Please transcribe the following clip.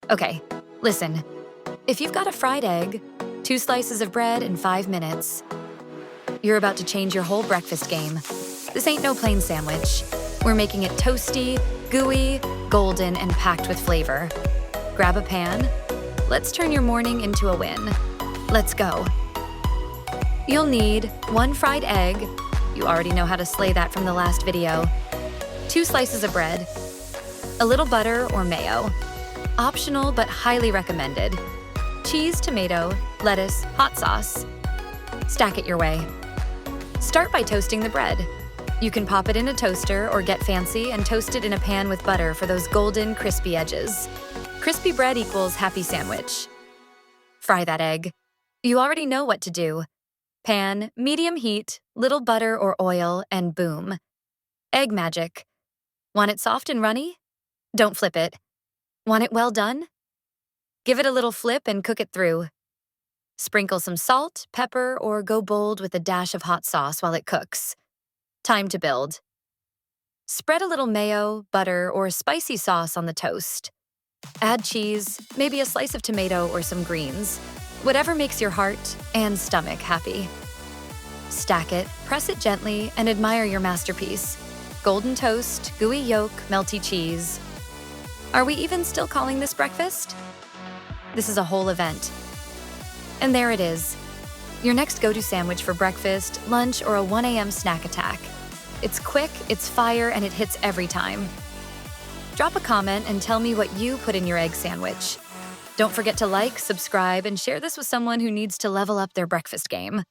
Okay, listen. If you've got a fried egg, 2 slices of bread, and 5 minutes, you're about to change your whole breakfast game. This ain't no plain sandwich. We're making it toasty, gooey, golden, and packed with flavor. Grab a pan. Let's turn your morning into a win. Let's go. You'll need 1 fried egg. You already know how to slay that from the last video. 2 slices of bread. A little butter or mayo. Optional but highly recommended. Cheese, tomato, lettuce, hot sauce. Stack it your way. Start by toasting the bread. You can pop it in a toaster or get fancy and toast it in a pan with butter for those golden, crispy edges. Crispy bread equals happy sandwich. Fry that egg. You already know what to do. Pan, medium heat, little butter or oil, and boom. Egg magic. Want it soft and runny? Don't flip it. Want it well done? Give it a little flip and cook it through. Sprinkle some salt, pepper, or go bold with a dash of hot sauce while it cooks. Time to build. Spread a little mayo, butter, or spicy sauce on the toast. Add cheese, maybe a slice of tomato or some greens. Whatever makes your heart and stomach happy. Stack it, press it gently, and admire your masterpiece. Golden toast, gooey yolk, melty cheese. Are we even still calling this breakfast? This is a whole event. And there it is. Your next go-to sandwich for breakfast, lunch, or a 1 a.m. snack attack. It's quick, it's fire, and it hits every time. Drop a comment and tell me what you put in your egg sandwich. Don't forget to like, subscribe, and share this with someone who needs to level up their breakfast game.